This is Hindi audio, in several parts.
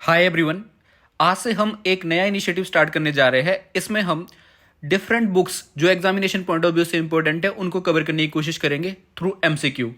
Hi everyone. आज से हम एक नया इनिशिएटिव स्टार्ट करने जा रहे हैं। इसमें हम डिफरेंट बुक्स जो एग्जामिनेशन पॉइंट ऑफ व्यू से इंपॉर्टेंट है उनको कवर करने की कोशिश करेंगे थ्रू एमसीक्यू।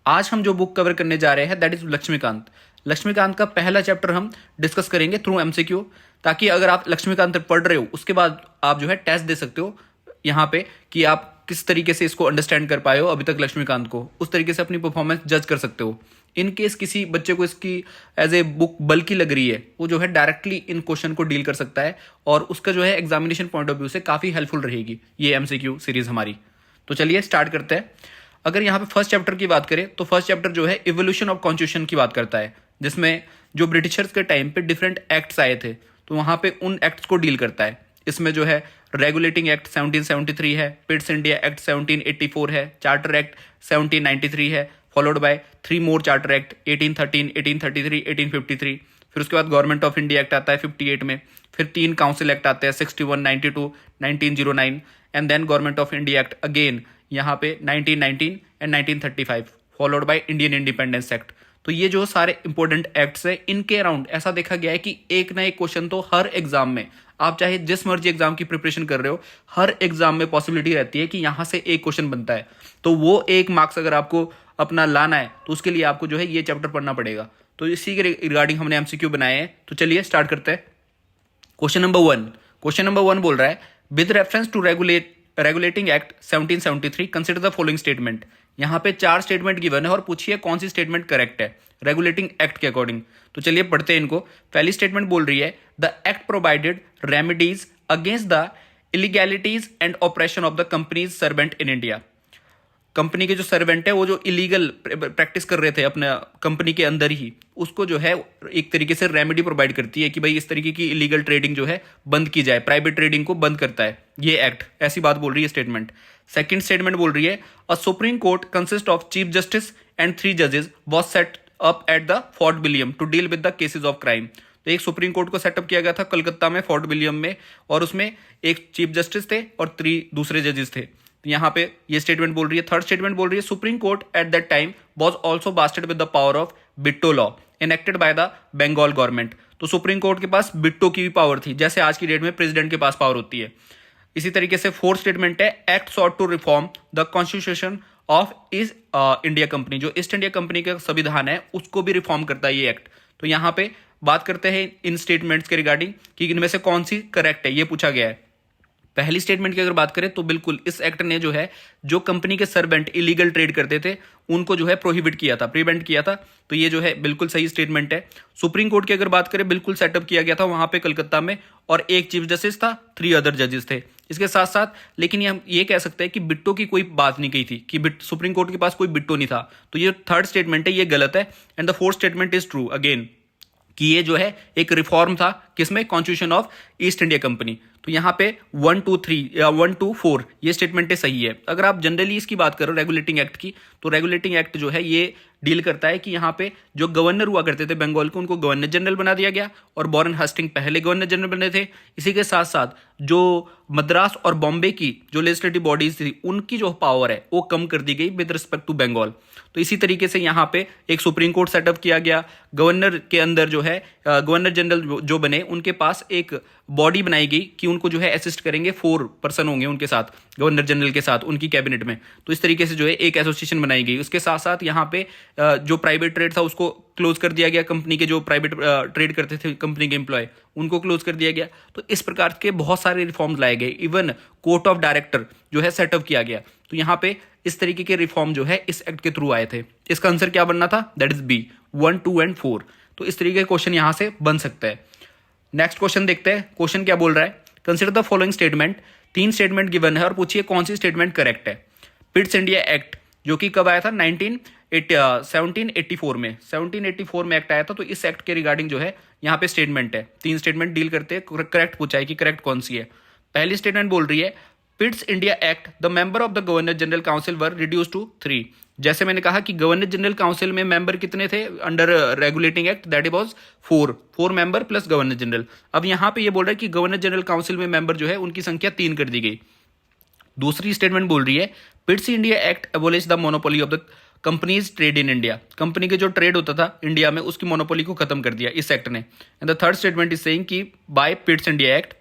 आज हम जो बुक कवर करने जा रहे हैं दैट इज लक्ष्मीकांत। लक्ष्मीकांत का पहला चैप्टर हम डिस्कस करेंगे थ्रू एमसीक्यू, ताकि अगर आप लक्ष्मीकांत पढ़ रहे हो उसके बाद आप जो है टेस्ट दे सकते हो यहाँ पे कि आप किस तरीके से इसको अंडरस्टैंड कर पाए हो अभी तक लक्ष्मीकांत को, उस तरीके से अपनी परफॉर्मेंस जज कर सकते हो। इन केस किसी बच्चे को इसकी एज ए बुक बल्कि लग रही है, वो जो है डायरेक्टली इन क्वेश्चन को डील कर सकता है और उसका जो है एग्जामिनेशन पॉइंट ऑफ व्यू से काफी हेल्पफुल रहेगी ये एमसीक्यू सीरीज हमारी। तो चलिए स्टार्ट करते हैं। अगर यहाँ पे फर्स्ट चैप्टर की बात करें तो फर्स्ट चैप्टर जो है इवोल्यूशन ऑफ कॉन्स्टिट्यूशन की बात करता है, जिसमें जो ब्रिटिशर्स के टाइम पे डिफरेंट एक्ट्स आए थे तो वहां पे उन एक्ट्स को डील करता है। इसमें जो है रेगुलेटिंग एक्ट 1773 है, पिट्स इंडिया एक्ट 1784 है, चार्टर एक्ट 1793 है, followed by 3 more charter act 1813, 1833, 1853। फिर उसके बाद गवर्नमेंट ऑफ इंडिया एक्ट आता है 58 में। फिर 3 काउंसिल एक्ट आते हैं 61, 92, 1909 and then government of India act again यहाँ पे 1919 and 1935, followed by Indian independence act. तो ये जो सारे इंपॉर्टेंट एक्ट्स है इनके अराउंड ऐसा देखा गया है कि एक ना एक क्वेश्चन तो हर एग्जाम में, आप चाहे जिस मर्जी एग्जाम की प्रिपरेशन कर रहे हो, हर एग्जाम में पॉसिबिलिटी रहती है कि यहां से एक क्वेश्चन बनता है। तो वो एक मार्क्स अगर आपको अपना लाना है तो उसके लिए आपको जो है ये चैप्टर पढ़ना पड़ेगा। तो इसी के रिगार्डिंग हमने एमसीक्यू बनाए हैं। तो चलिए स्टार्ट करते हैं। क्वेश्चन नंबर 1 बोल रहा है with reference to regulating act 1773 consider the following statement. यहां पे 4 स्टेटमेंट गिवन है और पूछिए कौन सी स्टेटमेंट करेक्ट है रेगुलेटिंग एक्ट के अकॉर्डिंग। तो चलिए पढ़ते हैं इनको। पहली स्टेटमेंट बोल रही है the act provided remedies against the illegalities and operation of the companies servant in India. Company के जो सर्वेंट है वो जो इलीगल प्रैक्टिस कर रहे थे अपने कंपनी के अंदर ही, उसको जो है एक तरीके से रेमेडी प्रोवाइड करती है कि भाई इस तरीके की इलीगल ट्रेडिंग जो है बंद की जाए, प्राइवेट ट्रेडिंग को बंद करता है ये एक्ट। ऐसी बात बोल रही है स्टेटमेंट। सेकंड स्टेटमेंट बोल रही है a supreme court consist of chief justice and 3 जजेस was set up at the Fort William to deal with the cases of crime. तो एक सुप्रीम कोर्ट को सेटअप किया गया था कलकत्ता में फोर्ट विलियम में, और उसमें एक चीफ जस्टिस थे और 3 दूसरे जजेस थे। तो यहाँ पे ये स्टेटमेंट बोल रही है। थर्ड स्टेटमेंट बोल रही है supreme court at that time was also vested with the power of veto law enacted by the Bengal government. तो सुप्रीम कोर्ट के पास बिट्टो की भी पावर थी, जैसे आज की डेट में प्रेसिडेंट के पास पावर होती है। इसी तरीके से फोर्थ स्टेटमेंट है act sought to reform the constitution of India company. जो ईस्ट इंडिया कंपनी का संविधान है उसको भी रिफॉर्म करता है ये एक्ट। तो यहाँ पे बात करते हैं इन स्टेटमेंट्स के रिगार्डिंग कि इनमें से कौन सी करेक्ट है, ये पूछा गया है। पहली स्टेटमेंट की अगर बात करें तो बिल्कुल इस एक्ट ने जो है जो कंपनी के सर्वेंट इलीगल ट्रेड करते थे उनको जो है प्रोहिबिट किया था, प्रिवेंट किया था। तो ये जो है बिल्कुल सही स्टेटमेंट है। सुप्रीम कोर्ट की अगर बात करें बिल्कुल सेटअप किया गया था वहां पे कलकत्ता में, और एक चीफ जस्टिस था, 3 अदर जजेस थे इसके साथ साथ। लेकिन ये हम ये कह सकते हैं कि बिट्टो की कोई बात नहीं कही थी कि सुप्रीम कोर्ट के पास कोई बिट्टो नहीं था। तो ये थर्ड स्टेटमेंट है ये गलत है। And the fourth statement is true again कि ये जो है एक रिफॉर्म था किसमें, constitution of East India company. तो यहाँ पे 1 2 3 या 1 2 4 ये स्टेटमेंट सही है। अगर आप जनरली इसकी बात करो रेगुलेटिंग एक्ट की, तो रेगुलेटिंग एक्ट जो है ये डील करता है कि यहाँ पे जो गवर्नर हुआ करते थे बंगाल को उनको गवर्नर जनरल बना दिया गया, और वॉरेन हस्टिंग पहले गवर्नर जनरल बने थे। इसी के साथ साथ जो मद्रास और बॉम्बे की जो लेजिस्लेटिव बॉडीज थी उनकी जो पावर है वो कम कर दी गई विद रिस्पेक्ट टू बंगाल। तो इसी तरीके से यहाँ पे एक सुप्रीम कोर्ट सेटअप किया गया। गवर्नर के अंदर जो है गवर्नर जनरल जो बने उनके पास एक बॉडी बनाई गई कि उनको जो है असिस्ट करेंगे, 4 पर्सन होंगे उनके साथ गवर्नर जनरल के साथ उनकी कैबिनेट में। तो इस तरीके से जो है एक एसोसिएशन बनाई गई। उसके साथ साथ यहाँ पे जो प्राइवेट ट्रेड था उसको क्लोज कर दिया गया। कंपनी के जो प्राइवेट ट्रेड करते थे कंपनी के एम्प्लॉय उनको क्लोज कर दिया गया। तो इस प्रकार के बहुत सारे रिफॉर्म्स लाए गए। इवन कोर्ट ऑफ डायरेक्टर जो है सेटअप किया गया। तो यहाँ पे इस तरीके के रिफॉर्म जो है इस एक्ट के थ्रू आए थे। इसका आंसर क्या बनना था, दैट इज बी 1 2 एंड 4। तो इस तरीके के क्वेश्चन यहां से बन सकता है। नेक्स्ट क्वेश्चन देखते हैं। क्वेश्चन क्या बोल रहा है, consider the following statement. 3 statement given है और पूछिए कौन सी स्टेटमेंट करेक्ट है। पिट्स इंडिया एक्ट जो कि कब आया था 1784 में, 1784 में एक्ट आया था। तो इस एक्ट के रिगार्डिंग जो है यहाँ पे स्टेटमेंट है, 3 स्टेटमेंट डील करते हैं, करेक्ट पूछा है कि करेक्ट कौन सी है। पहली स्टेटमेंट बोल रही है Pitt's India act the member of the governor general council were reduce to 3। जैसे मैंने कहा कि गवर्नर जनरल काउंसिल में मेंबर कितने थे under regulating act, that was 4 member plus governor general. अब यहां पे ये बोल रहा है कि गवर्नर जनरल काउंसिल में मेंबर जो है उनकी संख्या 3 कर दी गई। दूसरी स्टेटमेंट बोल रही है Pitt's India act abolish the monopoly of the companies trade in India, company के जो ट्रेड होता था इंडिया में उसकी मोनोपोली को खत्म कर दिया इस एक्ट ने। And the third statement is saying कि by Pitt's India act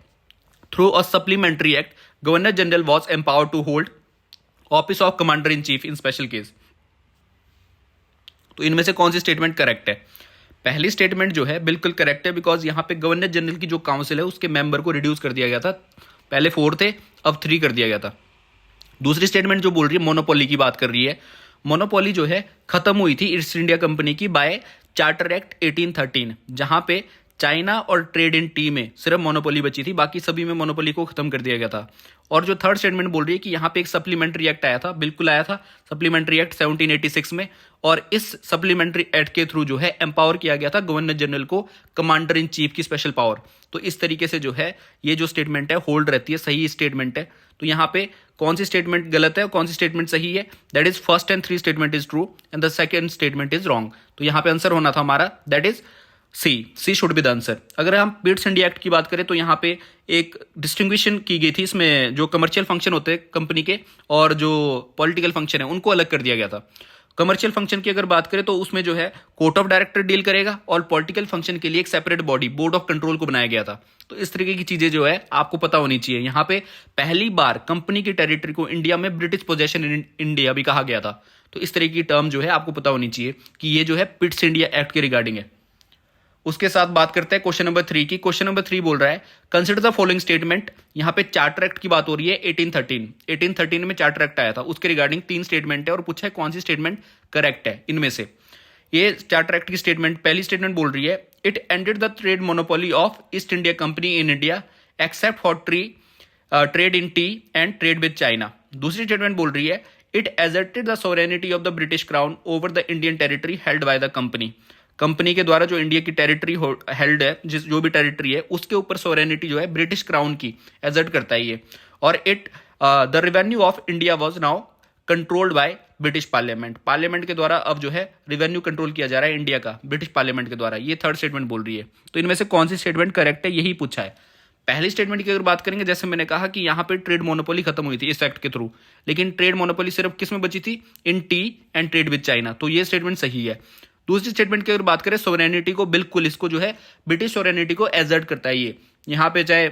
through a supplementary act governor general was empowered to hold office of commander in chief in special case. तो इनमें से कौन सी स्टेटमेंट करेक्ट है? पहली स्टेटमेंट जो है बिल्कुल करेक्ट है, बिकॉज यहां पे गवर्नर जनरल की जो काउंसिल है उसके मेंबर को रिड्यूस कर दिया गया था, पहले 4 थे अब 3 कर दिया गया था। दूसरी स्टेटमेंट जो बोल रही है मोनोपोली की बात कर रही है, मोनोपोली जो है खत्म हुई थी ईस्ट इंडिया कंपनी की बाय चार्टर एक्ट 1813, जहां पे चाइना और ट्रेड इन टी में सिर्फ मोनोपोली बची थी, बाकी सभी में मोनोपोली को खत्म कर दिया गया था। और जो थर्ड स्टेटमेंट बोल रही है कि यहाँ पे एक सप्लीमेंट्री एक्ट आया था, बिल्कुल आया था सप्लीमेंट्री एक्ट 1786 में, और इस सप्लीमेंट्री एक्ट के थ्रू जो है एम्पावर किया गया था गवर्नर जनरल को कमांडर इन चीफ की स्पेशल पावर। तो इस तरीके से जो है ये जो स्टेटमेंट है होल्ड रहती है, सही स्टेटमेंट है। तो यहाँ पे कौन सी स्टेटमेंट गलत है और कौन सी स्टेटमेंट सही है? That is first and 3 statement is true and the second statement is wrong. तो यहाँ पे आंसर होना था हमारा that is C should be the answer. अगर हम पिट्स इंडिया एक्ट की बात करें तो यहाँ पे एक डिस्टिंग्विशन की गई थी, इसमें जो कमर्शियल फंक्शन होते हैं कंपनी के और जो पॉलिटिकल फंक्शन है उनको अलग कर दिया गया था। कमर्शियल फंक्शन की अगर बात करें तो उसमें जो है कोर्ट ऑफ डायरेक्टर डील करेगा और पॉलिटिकल फंक्शन के लिए एक separate body board of control को बनाया गया था। तो इस तरीके की चीजें जो है आपको पता होनी चाहिए। यहाँ पे पहली बार कंपनी की टेरिटरी को इंडिया में ब्रिटिश पोजेशन इन इंडिया भी कहा गया था। तो इस तरीके की टर्म जो है आपको पता होनी चाहिए कि ये जो है पिट्स इंडिया एक्ट के रिगार्डिंग है। उसके साथ बात करते हैं क्वेश्चन नंबर 3 की। क्वेश्चन नंबर 3 बोल रहा है कंसिडर द फॉलोइंग स्टेटमेंट। यहां पे चार्टर एक्ट की बात हो रही है 1813 में चार्टर एक्ट आया था, उसके रिगार्डिंग 3 स्टेटमेंट है और पूछा है कौन सी स्टेटमेंट करेक्ट है इनमें से। ये चार्टर एक्ट की स्टेटमेंट, पहली स्टेटमेंट बोल रही है it ended the trade monopoly of East India company in India except for trade in tea and trade with China. दूसरी स्टेटमेंट बोल रही है it asserted the sovereignty of the British crown over the Indian territory held by the company. Company के द्वारा जो इंडिया की टेरिटरी हेल्ड है, जो भी टेरिटरी है उसके ऊपर सोवरेनिटी जो है ब्रिटिश क्राउन की एजर्ट करता है ये। और it the revenue of India was now controlled by British parliament. Parliament के द्वारा अब जो है रेवेन्यू कंट्रोल किया जा रहा है इंडिया का ब्रिटिश पार्लियामेंट के द्वारा। ये थर्ड स्टेटमेंट बोल रही है। तो इनमें से कौन सी स्टेटमेंट करेक्ट है यही पूछा है। पहली स्टेटमेंट की अगर बात करेंगे, जैसे मैंने कहा कि यहाँ पे ट्रेड मोनोपोली खत्म हुई थी इस एक्ट के थ्रू, लेकिन ट्रेड मोनोपोली सिर्फ किस में बची थी? In tea and trade with China. तो ये स्टेटमेंट सही है। दूसरी स्टेटमेंट की अगर बात करें सोवरेनिटी को, बिल्कुल इसको जो है ब्रिटिश सोवरेनिटी को एजर्ट करता है ये। यहाँ पे चाहे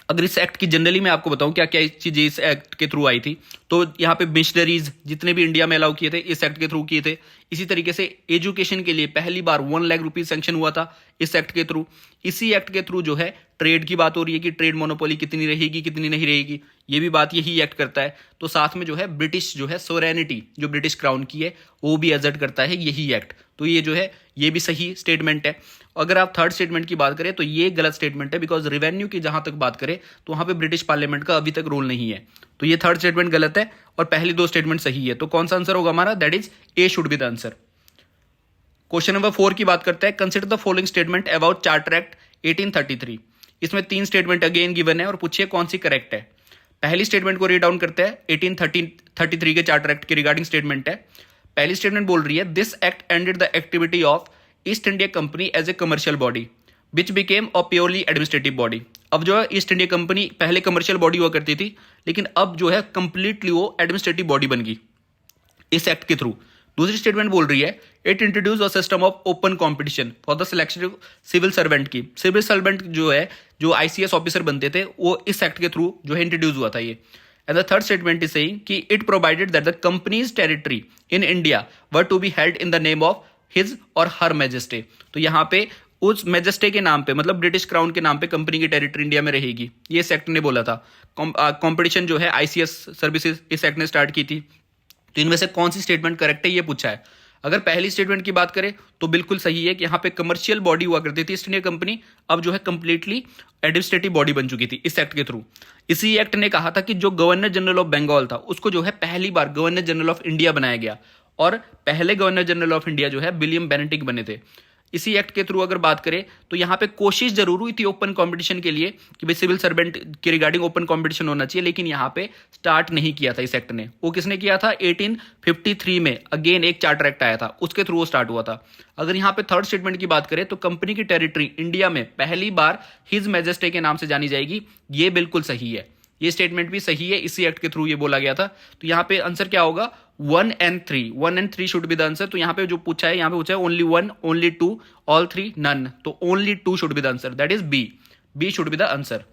अगर इस एक्ट की जनरली मैं आपको बताऊं क्या क्या चीजें इस एक्ट के थ्रू आई थी, तो यहाँ पे मिशनरीज जितने भी इंडिया में अलाउ किए थे इस एक्ट के थ्रू किए थे। इसी तरीके से एजुकेशन के लिए पहली बार 1 लाख रुपीज सैंक्शन हुआ था इस एक्ट के थ्रू। इसी एक्ट के थ्रू जो है ट्रेड की बात हो रही है कि ट्रेड मोनोपोली कितनी रहेगी कितनी नहीं रहेगी, ये भी बात यही एक्ट करता है। तो साथ में जो है ब्रिटिश जो है सोवरेनिटी जो ब्रिटिश क्राउन की है वो भी एजर्ट करता है यही एक्ट। तो ये जो है ये भी सही स्टेटमेंट है। अगर आप थर्ड स्टेटमेंट की बात करें तो ये गलत स्टेटमेंट है, बिकॉज रेवेन्यू की जहां तक बात करें तो वहां पे ब्रिटिश पार्लियामेंट का अभी तक रोल नहीं है। तो ये थर्ड स्टेटमेंट गलत है और पहली 2 स्टेटमेंट सही है। तो कौन सा आंसर होगा हमारा? That is a should be the answer. Question number 4 की बात करते हैं। Consider the following statement about charter act 1833। इसमें 3 स्टेटमेंट अगेन गिवन है और पूछिए कौन सी करेक्ट है। पहली स्टेटमेंट को रीड डाउन करते हैं। 1833 के चार्टर एक्ट के रिगार्डिंग स्टेटमेंट है। पहली स्टेटमेंट बोल रही है this act ended the activity of East India company as a commercial body which became a purely administrative body. अब जो है ईस्ट इंडिया कंपनी पहले कमर्शियल बॉडी हुआ करती थी, लेकिन अब जो है कंप्लीटली वो एडमिनिस्ट्रेटिव बॉडी बन गई इस एक्ट के थ्रू। दूसरी स्टेटमेंट बोल रही है it introduce a system of open competition for the selection of civil servant की। सिविल सर्वेंट जो है जो आईसीएस ऑफिसर बनते थे वो इस एक्ट के थ्रू जो है इंट्रोड्यूस हुआ था ये। And the third statement is saying कि it provided that the companies territory in India were to be held in the name of his और हर मैजेस्टे। तो यहाँ पे उस मैजेस्टे के नाम पे, मतलब ब्रिटिश क्राउन के नाम पे कंपनी की टेरिटरी इंडिया में रहेगी, ये इस एक्ट ने बोला था। कंपटीशन जो है आईसीएस सर्विसेज इस एक्ट ने स्टार्ट की थी। तो इनमें से कौन सी स्टेटमेंट करेक्ट है ये पूछा है। अगर पहली स्टेटमेंट की बात करें तो बिल्कुल सही है कि यहाँ पे कमर्शियल बॉडी हुआ करती थी ईस्ट इंडिया कंपनी, अब जो है कंप्लीटली एडमिनिस्ट्रेटिव बॉडी बन चुकी थी इस एक्ट के थ्रू। इसी एक्ट ने कहा था कि जो गवर्नर जनरल ऑफ बंगाल था उसको जो है पहली बार गवर्नर जनरल ऑफ इंडिया बनाया गया और पहले गवर्नर जनरल ऑफ इंडिया जो है विलियम बेनेटिक बने थे। इसी एक्ट के थ्रू अगर बात करें तो यहाँ पे कोशिश जरूर हुई थी ओपन कंपटीशन के लिए कि भाई सिविल सर्वेंट के रिगार्डिंग ओपन कंपटीशन होना चाहिए, लेकिन यहाँ पे स्टार्ट नहीं किया था इस एक्ट ने। वो किसने किया था? 1853 में अगेन एक चार्टर एक्ट आया था, उसके थ्रू वो स्टार्ट हुआ था। अगर यहाँ पे थर्ड स्टेटमेंट की बात करें तो कंपनी की टेरिटरी इंडिया में पहली बार हिज मैजेस्टे के नाम से जानी जाएगी, ये बिल्कुल सही है। ये स्टेटमेंट भी सही है, इसी एक्ट के थ्रू ये बोला गया था। तो यहाँ पे आंसर क्या होगा? 1 and 3, 1 and 3 should be the answer. तो यहाँ पे जो पूछा है, यहाँ पे पूछा है ओनली 1, ओनली 2, ऑल 3 नन, तो only 2 should be the answer, that is B, B should be the answer.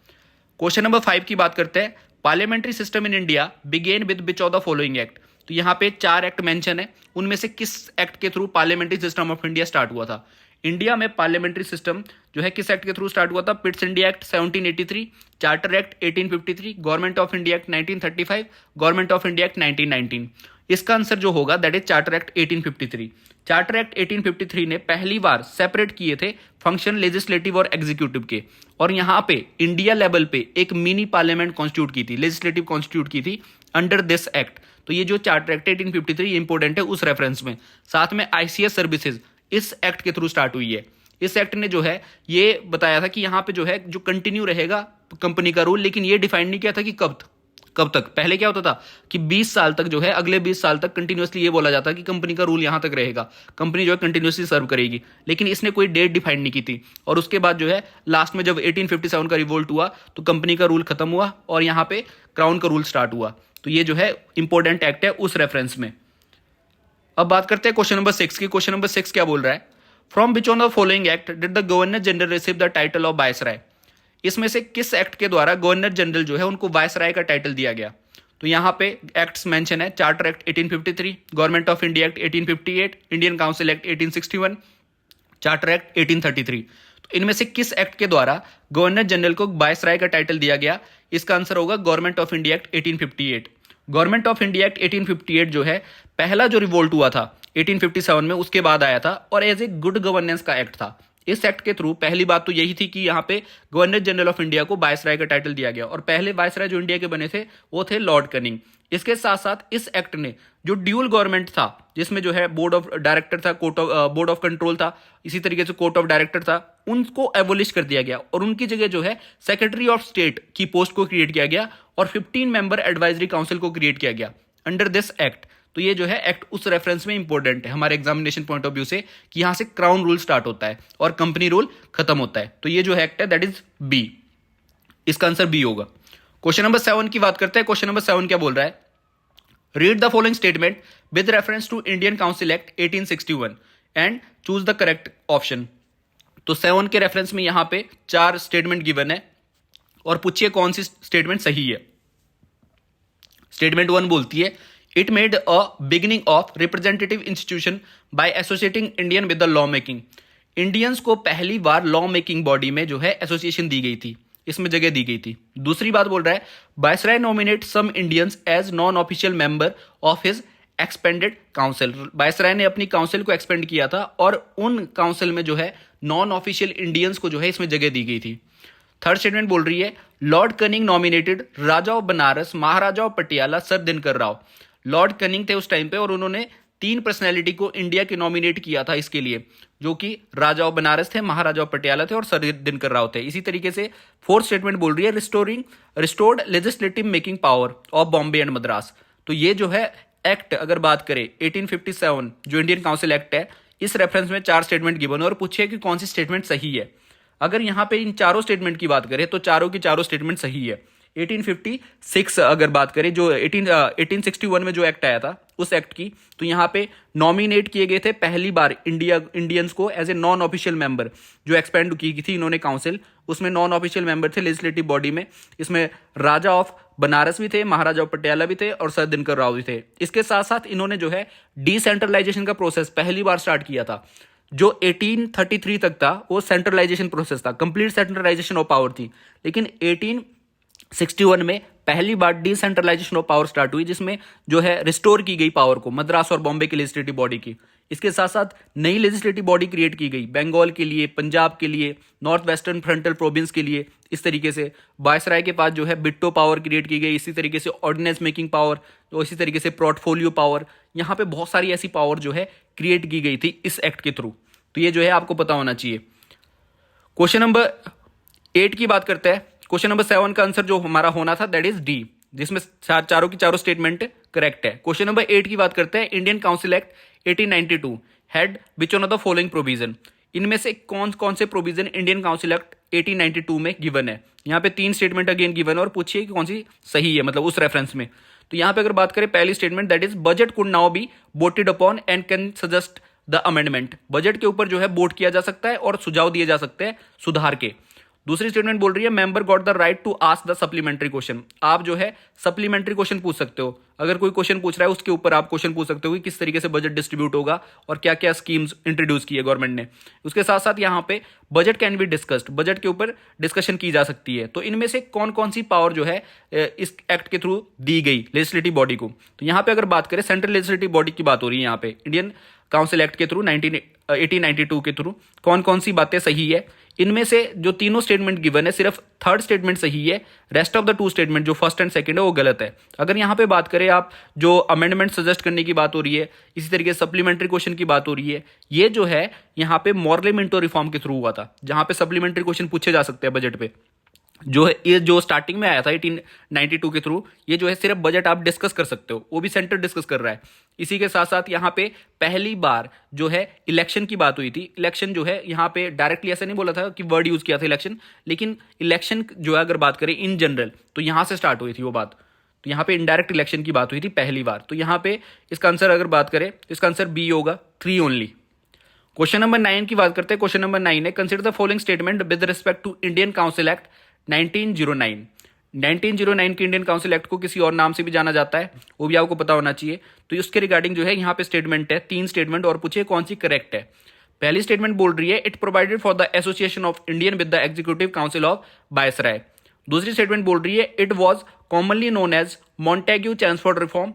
Question number 5 की बात करते हैं। Parliamentary system in India began with which of the following act. तो यहाँ पे 4 एक्ट मेंशन है, उनमें से किस एक्ट के through parliamentary system of India start हुआ था। इंडिया में पार्लियामेंट्री सिस्टम जो है किस एक्ट के थ्रू स्टार्ट हुआ था? पिट्स India act 1783, charter act 1853, government of India act 1935, government of India act 1919। इसका आंसर जो होगा that is charter act 1853। Charter act 1853 ने पहली बार सेपरेट किए थे फंक्शन लेजिस्लेटिव और एग्जीक्यूटिव के, और यहां पे इंडिया लेवल पे एक मिनी पार्लियामेंट कॉन्स्टिट्यूट की थी, लेजिस्लेटिव कॉन्स्टिट्यूट की थी अंडर दिस एक्ट। तो ये जो चार्टर एक्ट 1853 इंपॉर्टेंट है उस रेफरेंस में। साथ में आईसीएस सर्विसेज इस एक्ट के थ्रू स्टार्ट हुई है। इस एक्ट ने जो है ये बताया था कि यहाँ पे जो है जो कंटिन्यू रहेगा कंपनी का रूल, लेकिन ये डिफाइन नहीं किया था कि कब तक। पहले क्या होता था कि 20 साल तक जो है, अगले 20 साल तक कंटिन्यूअसली ये बोला जाता कि कंपनी का रूल यहां तक रहेगा, कंपनी जो है कंटिन्यूअसली सर्व करेगी, लेकिन इसने कोई डेट डिफाइन नहीं की थी। और उसके बाद जो है लास्ट में जब 1857 का रिवोल्ट हुआ तो कंपनी का रूल खत्म हुआ और यहां पे क्राउन का रूल स्टार्ट हुआ। तो ये जो है इंपॉर्टेंट एक्ट है उस रेफरेंस में। अब बात करते हैं क्वेश्चन नंबर 6 की। क्वेश्चन नंबर 6 क्या बोल रहा है? From which on the following act did the governor general receive the title of viceroy. इसमें से किस एक्ट के द्वारा गवर्नर जनरल जो है उनको वायसराय का टाइटल दिया गया? तो यहां पे एक्ट्स मेंशन है, charter act 1853, government of India act 1858, Indian council act 1861, charter act 1833। तो इनमें से किस एक्ट के द्वारा गवर्नर जनरल को वायसराय का टाइटल दिया गया? इसका आंसर होगा government of India act 1858। Government of India act 1858 जो है पहला जो रिवोल्ट हुआ था 1857 में, उसके बाद आया था और एज ए गुड गवर्नेंस का एक्ट था। इस एक्ट के थ्रू पहली बात तो यही थी कि यहाँ पे गवर्नर जनरल ऑफ इंडिया को वायसराय का टाइटल दिया गया, और पहले वायसराय जो इंडिया के बने थे वो थे लॉर्ड कनिंग। इसके साथ साथ इस एक्ट ने जो ड्यूल गवर्नमेंट था, जिसमें जो है बोर्ड ऑफ डायरेक्टर था, बोर्ड ऑफ कंट्रोल था, इसी तरीके से कोर्ट ऑफ डायरेक्टर था, उनको एबोलिश कर दिया गया और उनकी जगह जो है सेक्रेटरी ऑफ स्टेट की पोस्ट को क्रिएट किया गया और 15 मेंबर एडवाइजरी काउंसिल को क्रिएट किया गया अंडर दिस एक्ट। तो ये जो है एक्ट उस रेफरेंस में इंपॉर्टेंट है हमारे एग्जामिनेशन पॉइंट ऑफ व्यू से कि यहां से क्राउन रूल स्टार्ट होता है और कंपनी रूल खत्म होता है। तो ये जो है एक्ट है दैट इज बी, इसका आंसर बी होगा। क्वेश्चन नंबर 7 की बात करते हैं। क्वेश्चन नंबर 7 क्या बोल रहा है? Read the following statement with reference to Indian council act 1861 and choose the correct option. तो 7 के रेफरेंस में यहां पे 4 स्टेटमेंट गिवन है और पूछिए कौन सी स्टेटमेंट सही है। स्टेटमेंट 1 बोलती है it made a beginning of representative institution by associating Indian with the law making. Indians को पहली बार लॉ मेकिंग बॉडी में जो है एसोसिएशन दी गई थी, इसमें जगह दी गई थी। दूसरी बात बोल रहा है viceroy nominate some Indians as non official member of his expanded council. Viceroy ने अपनी काउंसिल को एक्सपेंड किया था और उन काउंसिल में जो है नॉन ऑफिशियल इंडियंस को जो है इसमें जगह दी गई थी। थर्ड स्टेटमेंट बोल रही है Lord cunning nominated Raja of Banaras, Maharaja of Patiala, sir Dinkar Rao. Lord cunning थे उस टाइम पे और उन्होंने 3 पर्सनैलिटी को इंडिया के नॉमिनेट किया था इसके लिए, जो कि राजा ऑफ बनारस थे, महाराजा ऑफ पटियाला थे और सर दिनकर राव थे। इसी तरीके से फोर्थ स्टेटमेंट बोल रही है restored legislative making power of Bombay and Madras. तो ये जो है एक्ट अगर बात करें 1857 जो इंडियन काउंसिल एक्ट है, इस रेफरेंस में 4 स्टेटमेंट गिवन है और पूछिए कि कौन सी स्टेटमेंट सही है। अगर यहां पे इन चारों स्टेटमेंट की बात करें तो चारों की चारों स्टेटमेंट सही है। 1856 अगर बात करें जो 1861 में जो एक्ट आया था उस एक्ट की, तो यहां पे नॉमिनेट किए गए थे पहली बार इंडियंस को as a non official member. जो एक्सपेंड की थी इन्होंने काउंसिल, उसमें नॉन ऑफिशियल मेंबर थे लेजिस्लेटिव बॉडी में। इसमें राजा ऑफ बनारस भी थे, महाराजा ऑफ पटियाला भी थे और सर दिनकर राव भी थे। इसके साथ साथ इन्होंने जो है डिसेंट्रलाइजेशन का प्रोसेस पहली बार स्टार्ट किया था। जो 1833 तक था वो सेंट्रलाइजेशन प्रोसेस था, कंप्लीट सेंट्रलाइजेशन ऑफ पावर थी, लेकिन 1861 में पहली बार डिसेंट्रलाइजेशन ऑफ पावर स्टार्ट हुई, जिसमें जो है रिस्टोर की गई पावर को मद्रास और बॉम्बे की लेजिस्लेटिव बॉडी की। इसके साथ साथ नई लेजिस्लेटिव बॉडी क्रिएट की गई बंगाल के लिए, पंजाब के लिए, नॉर्थ वेस्टर्न फ्रंटल प्रोविंस के लिए। इस तरीके से वायसराय के पास जो है बिट्टो पावर क्रिएट की गई, इसी तरीके से ऑर्डिनेंस मेकिंग पावर, तो इसी तरीके से पोर्टफोलियो पावर। यहाँ पे बहुत सारी ऐसी पावर जो है क्रिएट की गई थी इस एक्ट के थ्रू। तो ये जो है आपको पता होना चाहिए। क्वेश्चन नंबर 8 की बात करते हैं। क्वेश्चन नंबर 7 का आंसर जो हमारा होना था दैट इज डी, जिसमें चारों की चारों स्टेटमेंट करेक्ट है। क्वेश्चन नंबर 8 की बात करते हैं। Indian council act 1892 had which one of the following provision. इनमें से कौन कौन से प्रोविजन इंडियन काउंसिल एक्ट 1892 में गिवन है। यहाँ पे 3 स्टेटमेंट अगेन गिवन है और पूछिए कि कौन सी सही है, मतलब उस रेफरेंस में। तो यहाँ पे अगर बात करें पहली statement, that is budget could now be voted upon and can suggest the amendment. Budget के ऊपर जो है वोट किया जा सकता है और सुझाव दिए जा सकते हैं सुधार के। दूसरी स्टेटमेंट बोल रही है member got the right to ask the supplementary question. आप जो है सप्लीमेंट्री क्वेश्चन पूछ सकते हो, अगर कोई क्वेश्चन पूछ रहा है उसके ऊपर आप क्वेश्चन पूछ सकते हो कि किस तरीके से बजट डिस्ट्रीब्यूट होगा और क्या क्या स्कीम्स इंट्रोड्यूस की है गवर्नमेंट ने। उसके साथ साथ यहाँ पे budget can be discussed, budget के ऊपर डिस्कशन की जा सकती है। तो इनमें से कौन कौन सी पावर जो है इस एक्ट के थ्रू दी गई लेजिस्लेटिव बॉडी को। तो यहाँ पे अगर बात करें सेंट्रल लेजिस्लेटिव बॉडी की बात हो रही है, यहाँ पे इंडियन काउंसिल एक्ट के थ्रू 1892 के थ्रू कौन कौन सी बातें सही है। इनमें से जो तीनों स्टेटमेंट गिवन है सिर्फ थर्ड स्टेटमेंट सही है, rest of the two statement जो फर्स्ट एंड सेकंड है वो गलत है। अगर यहाँ पे बात करें आप, जो अमेंडमेंट सजेस्ट करने की बात हो रही है, इसी तरीके से सप्लीमेंट्री क्वेश्चन की बात हो रही है, ये जो है यहाँ पे मॉर्ले मिंटो रिफॉर्म के थ्रू हुआ था, जहां पे सप्लीमेंट्री क्वेश्चन पूछे जा सकते हैं बजट पे। जो है ये जो स्टार्टिंग में आया था 1892 के थ्रू, ये जो है सिर्फ बजट आप डिस्कस कर सकते हो, वो भी सेंटर डिस्कस कर रहा है। इसी के साथ साथ यहाँ पे पहली बार जो है इलेक्शन की बात हुई थी। इलेक्शन जो है यहाँ पे डायरेक्टली ऐसा नहीं बोला था कि वर्ड यूज किया था इलेक्शन, लेकिन इलेक्शन जो है अगर बात करें इन जनरल तो यहाँ से स्टार्ट हुई थी वो बात। तो यहाँ पे इनडायरेक्ट इलेक्शन की बात हुई थी पहली बार। तो यहाँ पे इसका आंसर अगर बात करें तो इसका आंसर बी होगा, 3 ओनली। क्वेश्चन नंबर 9 की बात करते हैं। क्वेश्चन नंबर 9 है consider the following statement with respect to Indian council act 1909। 1909 के इंडियन काउंसिल एक्ट को किसी और नाम से भी जाना जाता है, वो भी आपको पता होना चाहिए। तो उसके रिगार्डिंग जो है यहाँ पे स्टेटमेंट है, 3 स्टेटमेंट, और पूछिए कौन सी करेक्ट है। पहली स्टेटमेंट बोल रही है it provided for the association of Indian with the executive council of viceroy. दूसरी स्टेटमेंट बोल रही है it was commonly known as Montague Chelmsford reform.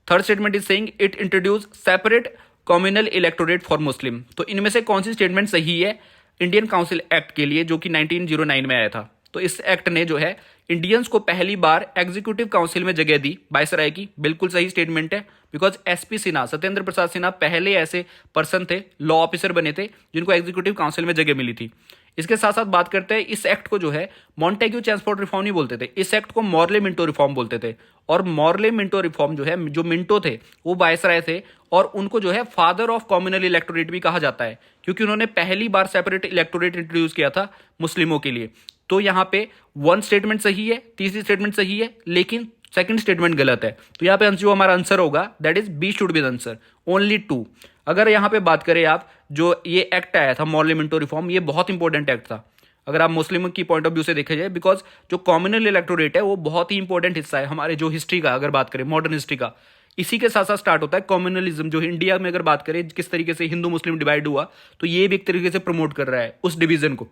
Third statement is saying it introduce separate communal electorate for Muslim. तो इनमें से कौन सी स्टेटमेंट सही है इंडियन काउंसिल एक्ट के लिए, जो कि 1909 में आया था। तो इस एक्ट ने जो है इंडियंस को पहली बार एग्जीक्यूटिव काउंसिल में जगह दी वायसराय की, बिल्कुल सही स्टेटमेंट है। बिकॉज एसपी सिन्हा, सत्येंद्र प्रसाद सिन्हा पहले ऐसे पर्सन थे, लॉ ऑफिसर बने थे, जिनको एग्जीक्यूटिव काउंसिल में जगह मिली थी। इसके साथ साथ बात करते हैं, इस एक्ट को जो है मॉन्टेग्यू चैम्सफोर्ड रिफॉर्म नहीं बोलते थे, इस एक्ट को मॉर्ले मिंटो रिफॉर्म बोलते थे। और मॉर्ले मिंटो रिफॉर्म जो है, जो मिंटो थे वो वायसराय थे, और उनको जो है फादर ऑफ कम्युनल इलेक्टोरेट भी कहा जाता है, क्योंकि उन्होंने पहली बार सेपरेट इलेक्टोरेट इंट्रोड्यूस किया था मुस्लिमों के लिए। तो यहाँ पे 1 स्टेटमेंट सही है, तीसरी स्टेटमेंट सही है, लेकिन सेकंड स्टेटमेंट गलत है। तो यहाँ पे जो हमारा आंसर होगा that is B should be the answer, only 2। अगर यहाँ पे बात करें आप, जो ये एक्ट आया था मॉर्ले मिंटो रिफॉर्म, ये बहुत इंपॉर्टेंट एक्ट था अगर आप मुस्लिम की पॉइंट ऑफ व्यू से देखा जाए, बिकॉज जो कम्युनल इलेक्टोरेट है वो बहुत ही इंपॉर्टेंट हिस्सा है हमारे जो हिस्ट्री का, अगर बात करें मॉडर्न हिस्ट्री का। इसी के साथ साथ स्टार्ट होता है कम्युनलिज्म, जो इंडिया में अगर बात करें किस तरीके से हिंदू मुस्लिम डिवाइड हुआ, तो ये भी एक तरीके से प्रमोट कर रहा है उस डिवीजन को,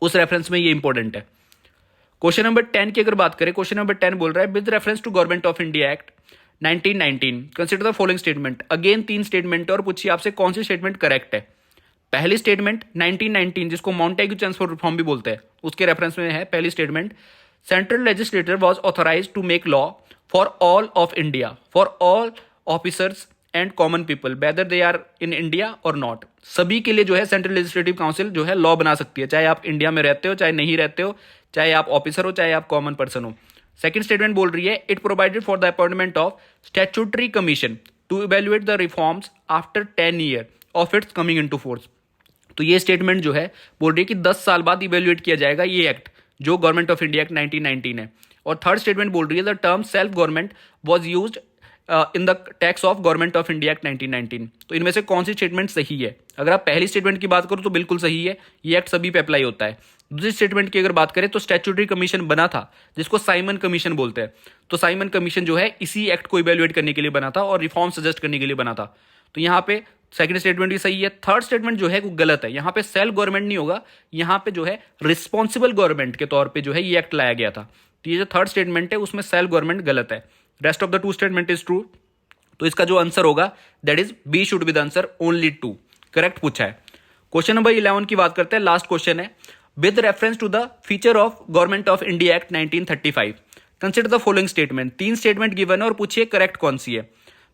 उस रेफरेंस में ये इंपॉर्टेंट है। क्वेश्चन नंबर 10 की अगर बात करें, क्वेश्चन नंबर 10 बोल रहा है with reference to government of India act 1919 consider the following statement. Again 3 statement है और पूछिए आपसे कौन सी स्टेटमेंट करेक्ट है। पहली स्टेटमेंट 1919, जिसको मॉन्टेग्यू चैम्सफोर्ड रिफॉर्म भी बोलते हैं, उसके रेफरेंस में है। पहली statement, central legislator was authorised to make law for all of India, for all officers and common people whether they are in India or not. सभी के लिए जो है सेंट्रल लेजिस्लेटिव काउंसिल जो है लॉ बना सकती है, चाहे आप इंडिया में रहते हो, चाहे नहीं रहते हो, चाहे आप ऑफिसर हो, चाहे आप कॉमन पर्सन हो। सेकंड स्टेटमेंट बोल रही है it provided for the appointment of statutory commission to evaluate the reforms after 10 year of its coming into force. तो ये स्टेटमेंट जो है बोल रही है कि 10 साल बाद इवेल्युएट किया जाएगा ये एक्ट, जो गवर्नमेंट ऑफ इंडिया एक्ट 1919 है। और थर्ड स्टेटमेंट बोल रही है the term self government was used in the tax of government of India act 1919। तो इनमें से कौन सी स्टेटमेंट सही है। अगर आप पहली स्टेटमेंट की बात करो तो बिल्कुल सही है, ये एक्ट सभी पे अप्लाई होता है। दूसरी स्टेटमेंट की अगर बात करें तो स्टैट्यूटरी कमीशन बना था, जिसको साइमन कमीशन बोलते हैं। तो साइमन कमीशन जो है इसी एक्ट को इवेल्युएट करने के लिए बना था और रिफॉर्म सजेस्ट करने के लिए बना था। तो यहाँ पे सेकंड स्टेटमेंट भी सही है। थर्ड स्टेटमेंट जो है वो गलत है, यहाँ पे सेल्फ गवर्नमेंट नहीं होगा, यहाँ पे जो है रिस्पॉन्सिबल गवर्नमेंट के तौर पे जो है ये एक्ट लाया गया था। तो ये जो थर्ड स्टेटमेंट है उसमें सेल्फ गवर्नमेंट गलत है, rest of the 2 statement is true. तो इसका जो आंसर होगा that is B should be the answer, only 2 correct पूछा है। क्वेश्चन नंबर 11 की बात करते हैं, लास्ट क्वेश्चन है with reference to the feature of government of India act 1935 consider the following statement. 3 statement given है और पूछिए करेक्ट कौन सी है।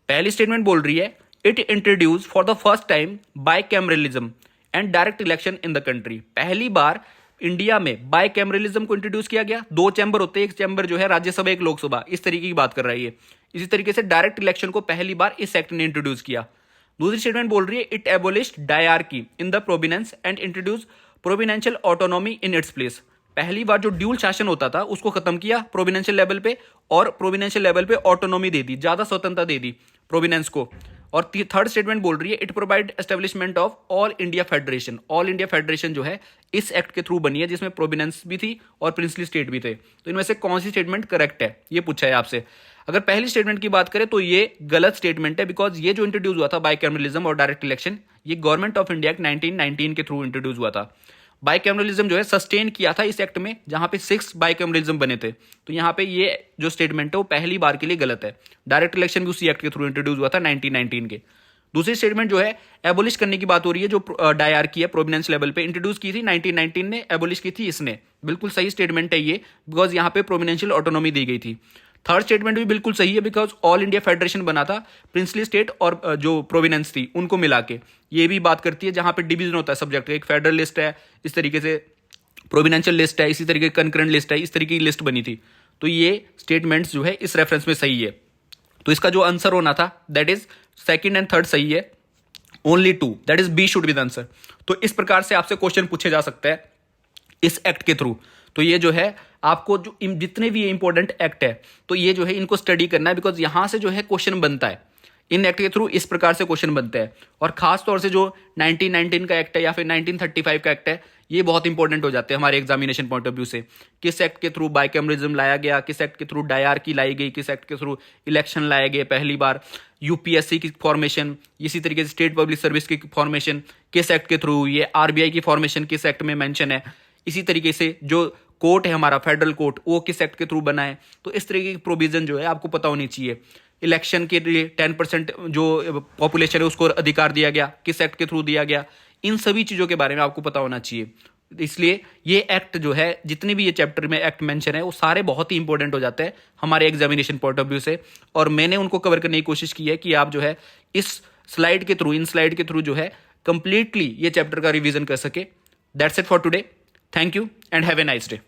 पहली स्टेटमेंट बोल रही है it introduce for the first time bicameralism and direct election in the country. पहली बार इंडिया में बाइकैमरलिज्म को इंट्रोड्यूस किया गया, 2 चैम्बर होते हैं, एक चैम्बर जो है राज्यसभा, एक लोकसभा, इस तरीके की बात कर रही है। इसी तरीके से डायरेक्ट इलेक्शन को पहली बार इस एक्ट ने इंट्रोड्यूस किया। दूसरी स्टेटमेंट बोल रही है it abolished dyarchy in the provinces and introduce provincial autonomy in its place. पहली बार जो ड्यूल शासन होता था उसको खत्म किया प्रोविनेंशियल लेवल पे, और प्रोविनेंशियल लेवल पे ऑटोनॉमी दे दी, ज्यादा स्वतंत्रता दे दी प्रोविनेंस को। और थर्ड स्टेटमेंट बोल रही है it provide establishment of all India federation. All India federation जो है इस एक्ट के थ्रू बनी है, जिसमें प्रोविनेंस भी थी और प्रिंसली स्टेट भी थे। तो इनमें से कौन सी स्टेटमेंट करेक्ट है, ये पूछा है आपसे। अगर पहली स्टेटमेंट की बात करें तो ये गलत स्टेटमेंट है, बिकॉज ये जो इंट्रोड्यूस हुआ था बाइकैमरलिज्म और डायरेक्ट इलेक्शन, ये गवर्नमेंट ऑफ इंडिया एक्ट 1919 के थ्रू इंट्रोड्यूस हुआ था। बाइकैमरलिज्म जो है सस्टेन किया था इस एक्ट में, जहां पे 6 बाइकैमरलिज्म बने थे। तो यहाँ पे ये जो स्टेटमेंट है वो पहली बार के लिए गलत है। डायरेक्ट इलेक्शन भी उसी एक्ट के थ्रू इंट्रोड्यूस हुआ था 1919 के। दूसरी स्टेटमेंट जो है एबोलिश करने की बात हो रही है, जो डायर की है प्रोविनेंस लेवल पे, इंट्रोड्यूस की थी 1919 ने, एबोलिश की थी इसने। बिल्कुल सही स्टेटमेंट है ये, बिकॉज यहाँ पे प्रोविनेंशियल ऑटोनॉमी दी गई थी। थर्ड स्टेटमेंट भी बिल्कुल सही है, बिकॉज ऑल इंडिया फेडरेशन बना था प्रिंसली स्टेट और जो प्रोविनेंस थी उनको मिला के। ये भी बात करती है जहां पे डिवीजन होता है सब्जेक्ट, एक फेडरल लिस्ट है, इस तरीके से प्रोविनेंशियल लिस्ट है, इसी तरीके कंकरेंट लिस्ट है, इस तरीके की लिस्ट बनी थी। तो ये स्टेटमेंट्स जो है इस रेफरेंस में सही है। तो इसका जो आंसर होना था that is second and third सही है, only 2, that is B should be the answer. तो इस प्रकार से आपसे क्वेश्चन पूछे जा सकते हैं इस एक्ट के थ्रू। तो ये जो है आपको जो जितने भी इंपॉर्टेंट एक्ट है तो ये जो है इनको स्टडी करना है, बिकॉज यहां से जो है क्वेश्चन बनता है, इन एक्ट के थ्रू इस प्रकार से क्वेश्चन बनते हैं। और खास तौर से जो 1919 का एक्ट है या फिर 1935 का एक्ट है, ये बहुत इंपॉर्टेंट हो जाते हैं हमारे एग्जामिनेशन पॉइंट ऑफ व्यू से। किस एक्ट के थ्रू बाइकैमरिज्म लाया गया, किस एक्ट के थ्रू डायरकी लाई गई, किस एक्ट के थ्रू इलेक्शन लाए गए पहली बार, यूपीएससी की फॉर्मेशन, इसी तरीके से स्टेट पब्लिक सर्विस की फॉर्मेशन किस एक्ट के थ्रू, ये आरबीआई की फॉर्मेशन किस एक्ट में मेंशन है, इसी तरीके से जो कोर्ट है हमारा फेडरल कोर्ट वो किस एक्ट के थ्रू बना है। तो इस तरीके की प्रोविजन जो है आपको पता होनी चाहिए। इलेक्शन के लिए 10% जो पॉपुलेशन है उसको अधिकार दिया गया, किस एक्ट के थ्रू दिया गया, इन सभी चीजों के बारे में आपको पता होना चाहिए। इसलिए ये एक्ट जो है, जितने भी ये चैप्टर में एक्ट मेंशन है वो सारे बहुत ही इंपॉर्टेंट हो जाते हैं हमारे एग्जामिनेशन पॉइंट ऑफ व्यू से। और मैंने उनको कवर करने की कोशिश की है कि आप जो है इस स्लाइड के थ्रू, इन स्लाइड के थ्रू जो है कंप्लीटली ये चैप्टर का रिवीजन कर सके। That's it for today. Thank you and have a nice day.